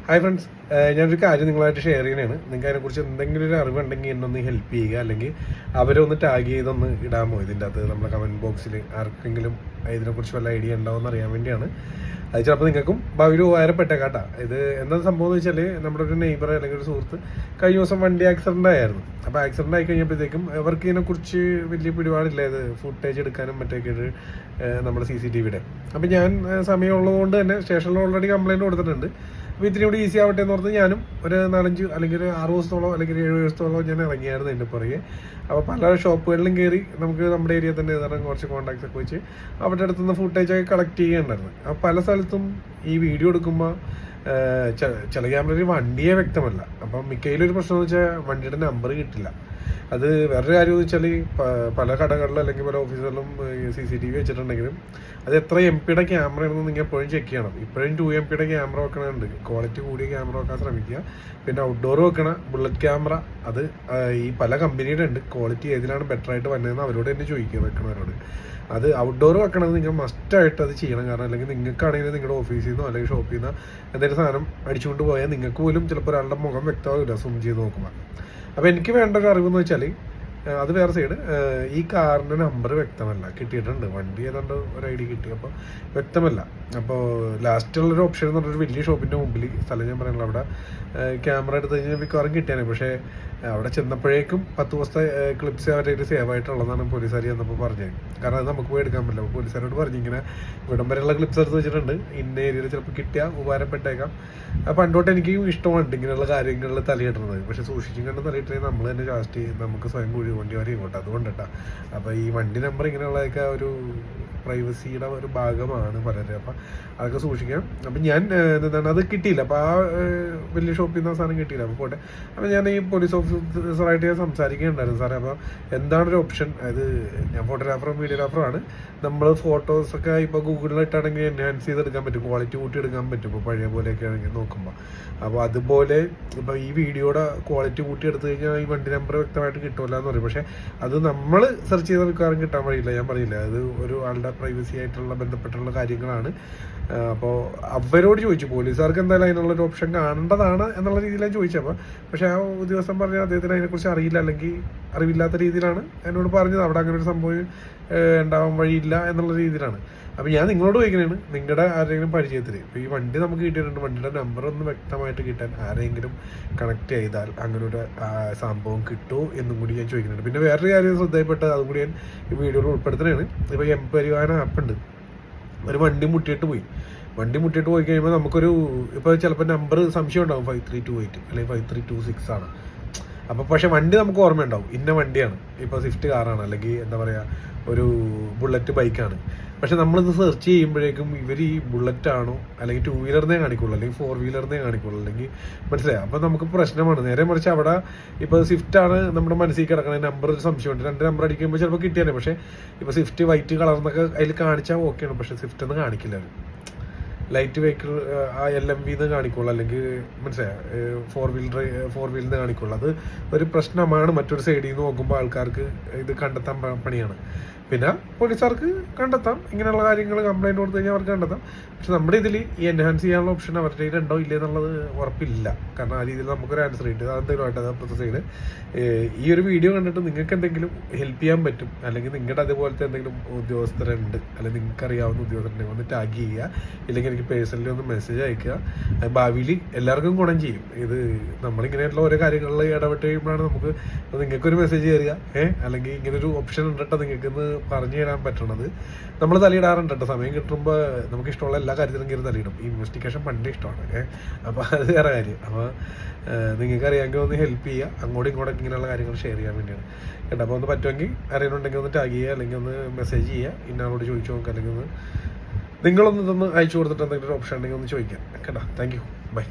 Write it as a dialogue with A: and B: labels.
A: Hi friends, ഞാനൊരു കാര്യം നിങ്ങളായിട്ട് ഷെയർ ചെയ്യണതാണ്. നിങ്ങൾക്ക് അതിനെക്കുറിച്ച് എന്തെങ്കിലും ഒരു അറിവുണ്ടെങ്കിൽ എന്നൊന്ന് ഹെൽപ്പ് ചെയ്യുക, അല്ലെങ്കിൽ അവരെ ഒന്ന് ടാഗ് ചെയ്തൊന്ന് ഇടാമോ ഇതിൻ്റെ അകത്ത് നമ്മുടെ കമൻറ്റ് ബോക്സിൽ. ആർക്കെങ്കിലും ഇതിനെക്കുറിച്ച് വല്ല ഐഡിയ ഉണ്ടാവുമെന്ന് അറിയാൻ വേണ്ടിയാണ്. അത് ചിലപ്പോൾ നിങ്ങൾക്കും ഭാവിയിൽ ഉപകാരപ്പെട്ടേക്കാട്ടാ. ഇത് എന്താ സംഭവം എന്ന് വെച്ചാൽ, നമ്മുടെ ഒരു നെയ്ബർ അല്ലെങ്കിൽ ഒരു സുഹൃത്ത് കഴിഞ്ഞ ദിവസം വണ്ടി ആക്സിഡൻ്റ് ആയിരുന്നു. അപ്പോൾ ആക്സിഡൻ്റ് ആയി കഴിഞ്ഞപ്പോഴത്തേക്കും അവർക്ക് ഇതിനെക്കുറിച്ച് വലിയ പിടിപാടില്ല, ഇത് ഫുട്ടേജ് എടുക്കാനും മറ്റൊക്കെ നമ്മുടെ CCTVയുടെ. അപ്പോൾ ഞാൻ സമയമുള്ളതുകൊണ്ട് തന്നെ സ്റ്റേഷനിൽ ഓൾറെഡി കംപ്ലയിൻറ്റ് കൊടുത്തിട്ടുണ്ട്. അപ്പോൾ ഇതിനും കൂടി ഈസി ആവട്ടെ എന്ന് പറഞ്ഞ് ഞാനും ഒരു 4-5 അല്ലെങ്കിൽ 6 ദിവസത്തോളം അല്ലെങ്കിൽ 7 ദിവസത്തോളം ഞാൻ ഇറങ്ങിയായിരുന്നു എൻ്റെ പുറകെ. അപ്പോൾ പല ഷോപ്പുകളിലും കയറി നമുക്ക് നമ്മുടെ ഏരിയ തന്നെ ഏതാണ്ട് കുറച്ച് കോൺടാക്ട്സ് ഒക്കെ വെച്ച് അവരുടെ അടുത്തുനിന്ന് ഫുട്ടേജൊക്കെ കളക്ട് ചെയ്യുന്നുണ്ടായിരുന്നു. അപ്പോൾ പല സ്ഥലത്തും ഈ വീഡിയോ എടുക്കുമ്പോൾ ചില ക്യാമറയിൽ വണ്ടിയെ വ്യക്തമല്ല. അപ്പം മിക്കയിലൊരു പ്രശ്നം എന്ന് വെച്ചാൽ വണ്ടിയുടെ നമ്പർ കിട്ടില്ല. അത് വേറൊരു കാര്യം എന്ന് വെച്ചാൽ, പല കടകളിലും അല്ലെങ്കിൽ പല ഓഫീസുകളിലും CCTV വെച്ചിട്ടുണ്ടെങ്കിലും അത് എത്ര MP ക്യാമറയാണെന്ന് നിങ്ങൾ എപ്പോഴും ചെക്ക് ചെയ്യണം. ഇപ്പോഴും 2 MP ക്യാമറ വെക്കണുണ്ട്. ക്വാളിറ്റി കൂടിയ ക്യാമറ വെക്കാൻ ശ്രമിക്കുക. പിന്നെ ഔട്ട്ഡോർ വെക്കണ ബുള്ളറ്റ് ക്യാമറ, അത് ഈ പല കമ്പനിയുടെ ഉണ്ട്. ക്വാളിറ്റി ഏതിലാണ് ബെറ്റർ ആയിട്ട് വന്നതെന്ന് അവരോട് തന്നെ ചോദിക്കുക, വെക്കണവരോട്. അത് ഔട്ട്ഡോർ വെക്കണത് നിങ്ങൾ മസ്റ്റായിട്ട് അത് ചെയ്യണം. കാരണം അല്ലെങ്കിൽ നിങ്ങൾക്കാണെങ്കിൽ നിങ്ങളുടെ ഓഫീസിൽ നിന്നോ അല്ലെങ്കിൽ ഷോപ്പിൽ നിന്നോ എന്തെങ്കിലും സാധനം അടിച്ചുകൊണ്ട് പോയാൽ നിങ്ങൾക്ക് പോലും ചിലപ്പോൾ ഒരാളുടെ മുഖം വ്യക്തമാകില്ല സൂം ചെയ്ത് നോക്കുമ്പോൾ. അപ്പോൾ എനിക്ക് വേണ്ട ഒരു അറിവെന്ന് വെച്ചാൽ, അത് വേറെ സൈഡ്, ഈ കാറിൻ്റെ നമ്പർ വ്യക്തമല്ല. കിട്ടിയിട്ടുണ്ട്, വണ്ടി ഏതാണ്ട് ഒരു ID കിട്ടി, അപ്പോൾ വ്യക്തമല്ല. അപ്പോൾ ലാസ്റ്റുള്ളൊരു ഓപ്ഷൻ എന്ന് പറഞ്ഞൊരു വലിയ ഷോപ്പിൻ്റെ മുമ്പിൽ, സ്ഥലം ഞാൻ പറയുന്നത്, അവിടെ ക്യാമറ എടുത്ത് കഴിഞ്ഞാൽ മിക്കവാറും കിട്ടിയാണ്. പക്ഷേ അവിടെ ചെന്നപ്പോഴേക്കും 10 ദിവസത്തെ ക്ലിപ്സ് അവരുടെ കയ്യിൽ സേവ് ആയിട്ടുള്ളതാണ് പോലീസുകാർ ചെന്നപ്പോൾ പറഞ്ഞത്. കാരണം അത് നമുക്ക് പോയി എടുക്കാൻ പറ്റില്ല. അപ്പോൾ പോലീസുകാരോട് പറഞ്ഞു, ഇങ്ങനെ ഇവിടം വരെയുള്ള ക്ലിപ്സ് എടുത്ത് വെച്ചിട്ടുണ്ട്, ഇന്ന ഏരിയയിൽ ചിലപ്പോൾ കിട്ടിയാൽ ഉപകാരപ്പെട്ടേക്കാം. പണ്ടോട്ട് എനിക്കും ഇഷ്ടമുണ്ട് ഇങ്ങനെയുള്ള കാര്യങ്ങളിൽ തലയിടുന്നത്. പക്ഷേ സൂക്ഷിച്ചും കണ്ട് തലയിട്ടേ നമ്മൾ തന്നെ ലാസ്റ്റ് നമുക്ക് സ്വയം കുഴി വണ്ടി വരെ ഇങ്ങോട്ട്. അതുകൊണ്ടിട്ടാ. അപ്പോൾ ഈ വണ്ടി നമ്പർ ഇങ്ങനെയുള്ളതൊക്കെ ഒരു പ്രൈവസിയുടെ ഒരു ഭാഗമാണ് പലരും. അപ്പം അതൊക്കെ സൂക്ഷിക്കാം. അപ്പം ഞാൻ എന്താണ്, അത് കിട്ടിയില്ല. അപ്പോൾ ആ വലിയ ഷോപ്പിൽ നിന്ന് ആ സാധനം കിട്ടിയില്ല. അപ്പോൾ പോട്ടെ. അപ്പോൾ ഞാൻ ഈ പോലീസ് ഓഫീസറായിട്ട് ഞാൻ സംസാരിക്കുകയുണ്ടായിരുന്നു. സാറേ, അപ്പോൾ എന്താണൊരു ഓപ്ഷൻ? അത് ഞാൻ ഫോട്ടോഗ്രാഫറും വീഡിയോഗ്രാഫറുമാണ്. നമ്മൾ ഫോട്ടോസൊക്കെ ഇപ്പോൾ ഗൂഗിളിൽ ഇട്ടാണെങ്കിൽ എൻഹാൻസ് ചെയ്തെടുക്കാൻ പറ്റും, ക്വാളിറ്റി കൂട്ടി എടുക്കാൻ പറ്റും. ഇപ്പോൾ പഴയ പോലെയൊക്കെ ആണെങ്കിൽ നോക്കുമ്പോൾ. അപ്പോൾ അതുപോലെ ഇപ്പോൾ ഈ വീഡിയോയുടെ ക്വാളിറ്റി കൂട്ടി എടുത്തു കഴിഞ്ഞാൽ ഈ വണ്ടി നമ്പർ വ്യക്തമായിട്ട് കിട്ടില്ല എന്ന് പറയും. പക്ഷേ അത് നമ്മൾ സെർച്ച് ചെയ്ത മിക്കവാറും കിട്ടാൻ വഴിയില്ല. ഞാൻ പറയില്ല, അത് ഒരു ആളുടെ പ്രൈവസി ആയിട്ടുള്ള ബന്ധപ്പെട്ടുള്ള കാര്യങ്ങളാണ്. അപ്പോൾ അവരോട് ചോദിച്ചു, പോലീസുകാർക്ക് എന്തായാലും അതിനുള്ളൊരു ഓപ്ഷൻ കാണേണ്ടതാണ് എന്നുള്ള രീതിയിലാണ് ചോദിച്ചപ്പോൾ. പക്ഷേ ആ ദിവസം പറഞ്ഞാൽ അദ്ദേഹത്തിന് അതിനെക്കുറിച്ച് അറിയില്ല, അല്ലെങ്കിൽ അറിവില്ലാത്ത രീതിയിലാണ് എന്നോട് പറഞ്ഞത്. അവിടെ അങ്ങനെ ഒരു സംഭവം ഉണ്ടാവാൻ വഴിയില്ല എന്നുള്ള രീതിയിലാണ്. അപ്പോൾ ഞാൻ നിങ്ങളോട് ചോദിക്കുന്നതാണ്, നിങ്ങളുടെ ആരെങ്കിലും പരിചയത്തിൽ ഇപ്പോൾ ഈ വണ്ടി നമുക്ക് കിട്ടിയിട്ടുണ്ട്, വണ്ടിയുടെ നമ്പർ ഒന്ന് വ്യക്തമായിട്ട് കിട്ടാൻ ആരെങ്കിലും കണക്ട് ചെയ്താൽ അങ്ങനെ ഒരു സംഭവം കിട്ടുമോ എന്നും കൂടി ഞാൻ ചോദിക്കുന്നുണ്ട്. പിന്നെ വേറൊരു കാര്യം ശ്രദ്ധയിൽപ്പെട്ടത്, അതും കൂടി ഞാൻ ഈ വീഡിയോയിൽ ഉൾപ്പെടുത്തുന്നതാണ്. ഇപ്പോൾ M-പരിവാഹൻ ആപ്പുണ്ട്. ഒരു വണ്ടി മുട്ടിയിട്ട് പോയി കഴിയുമ്പോൾ നമുക്കൊരു ഇപ്പോൾ ചിലപ്പോൾ നമ്പർ സംശയം ഉണ്ടാവും, 5328 അല്ലെങ്കിൽ 5326 ആണ്. അപ്പോൾ പക്ഷേ വണ്ടി നമുക്ക് ഓർമ്മയുണ്ടാവും, ഇന്ന വണ്ടിയാണ്. ഇപ്പോൾ സ്വിഫ്റ്റ് കാറാണ്, അല്ലെങ്കിൽ എന്താ പറയുക, ഒരു ബുള്ളറ്റ് ബൈക്കാണ്. പക്ഷെ നമ്മളിത് സെർച്ച് ചെയ്യുമ്പോഴേക്കും ഇവർ ഈ ബുള്ളറ്റാണോ അല്ലെങ്കിൽ 2 വീലറിനെ കാണിക്കുള്ളൂ, അല്ലെങ്കിൽ 4 വീലറിനെ കാണിക്കുള്ളൂ, അല്ലെങ്കിൽ മനസ്സിലായി. അപ്പോൾ നമുക്ക് പ്രശ്നമാണ്. നേരെ മറിച്ച് അവിടെ ഇപ്പോൾ സ്വിഫ്റ്റ് ആണ് നമ്മുടെ മനസ്സിൽ കിടക്കണ നമ്പർ ഒരു സംശയമുണ്ട്. 2 നമ്പർ അടിക്കുമ്പോൾ ചിലപ്പോൾ കിട്ടിയാലേ. പക്ഷേ ഇപ്പോൾ സ്വിഫ്റ്റ് വൈറ്റ് കളർന്നൊക്കെ അതിൽ കാണിച്ചാൽ ഓക്കെയാണ്. പക്ഷേ സ്വിഫ്റ്റ് എന്ന് കാണിക്കില്ല, ലൈറ്റ് വെഹിക്കിൾ ആ LMV എന്ന് കാണിക്കുള്ളൂ, അല്ലെങ്കിൽ മനസ്സിലായി 4 വീലിന്ന് കാണിക്കുള്ളൂ. അത് ഒരു പ്രശ്നമാണ്. മറ്റൊരു സൈഡിൽ നിന്ന് നോക്കുമ്പോൾ ആൾക്കാർക്ക് ഇത് കണ്ടെത്താൻ പണിയാണ്. പിന്നെ പോലീസുകാർക്ക് കണ്ടെത്താം, ഇങ്ങനെയുള്ള കാര്യങ്ങൾ കംപ്ലൈൻറ്റ് കൊടുത്തു കഴിഞ്ഞാൽ അവർക്ക് കണ്ടെത്താം. പക്ഷെ നമ്മുടെ ഇതിൽ ഈ എൻഹാൻസ് ചെയ്യാനുള്ള ഓപ്ഷൻ അവരുടെ കയ്യിൽ ഉണ്ടോ ഇല്ലേ എന്നുള്ളത് ഉറപ്പില്ല. കാരണം ആ രീതിയിൽ നമുക്കൊരു ആൻസർ കിട്ടും. അതെന്തെങ്കിലും ആയിട്ട് അപ്പുറത്തെ സൈഡ് ഈ ഒരു വീഡിയോ കണ്ടിട്ട് നിങ്ങൾക്ക് എന്തെങ്കിലും ഹെൽപ്പ് ചെയ്യാൻ പറ്റും, അല്ലെങ്കിൽ നിങ്ങളുടെ അതുപോലത്തെ എന്തെങ്കിലും ഉദ്യോഗസ്ഥരുണ്ട്, അല്ലെങ്കിൽ നിങ്ങൾക്ക് അറിയാവുന്ന ഉദ്യോഗസ്ഥരുണ്ടെങ്കിൽ ഒന്ന് ടാഗ് ചെയ്യുക, ഇല്ലെങ്കിൽ എനിക്ക് പേഴ്സണലി ഒന്ന് മെസ്സേജ് അയക്കുക. ഭാവിയിൽ എല്ലാവർക്കും ഗുണം ചെയ്യും. ഇത് നമ്മളിങ്ങനെയുള്ള ഓരോ കാര്യങ്ങളിൽ ഇടപെട്ട് കഴിയുമ്പോഴാണ് നമുക്ക് നിങ്ങൾക്കൊരു മെസ്സേജ് തരിക, അല്ലെങ്കിൽ ഇങ്ങനൊരു ഓപ്ഷൻ ഉണ്ട് കേട്ടോ നിങ്ങൾക്ക് ഇന്ന് പറഞ്ഞു തരാൻ പറ്റണത്. നമ്മൾ തലയിടാറുണ്ട് കേട്ടോ. സമയം കിട്ടുമ്പോൾ നമുക്ക് ഇഷ്ടമുള്ള എല്ലാ കാര്യത്തിലും കയറി തലയിടും. ഈ ഇൻവെസ്റ്റിഗേഷൻ പണ്ടേ ഇഷ്ടമാണ്. അപ്പോൾ അത് വേറെ കാര്യം. അപ്പോൾ നിങ്ങൾക്ക് അറിയാമെങ്കിൽ ഒന്ന് ഹെൽപ്പ് ചെയ്യുക, അങ്ങോട്ടും ഇങ്ങോട്ടും ഇങ്ങനെയുള്ള കാര്യങ്ങൾ ഷെയർ ചെയ്യാൻ വേണ്ടിയാണ് കേട്ടോ. അപ്പോൾ ഒന്ന് പറ്റുമെങ്കിൽ അറിയുന്നുണ്ടെങ്കിൽ ഒന്ന് ടാഗ് ചെയ്യുക, അല്ലെങ്കിൽ ഒന്ന് മെസ്സേജ് ചെയ്യുക, ഇന്നാളോട് ചോദിച്ചു നോക്കുക, അല്ലെങ്കിൽ ഒന്ന് നിങ്ങളൊന്ന് ഇതൊന്ന് അയച്ചു കൊടുത്തിട്ട് എന്തെങ്കിലും ഒരു ഓപ്ഷൻ ഉണ്ടെങ്കിൽ ഒന്ന് ചോദിക്കാം കേട്ടോ. Thank you, by.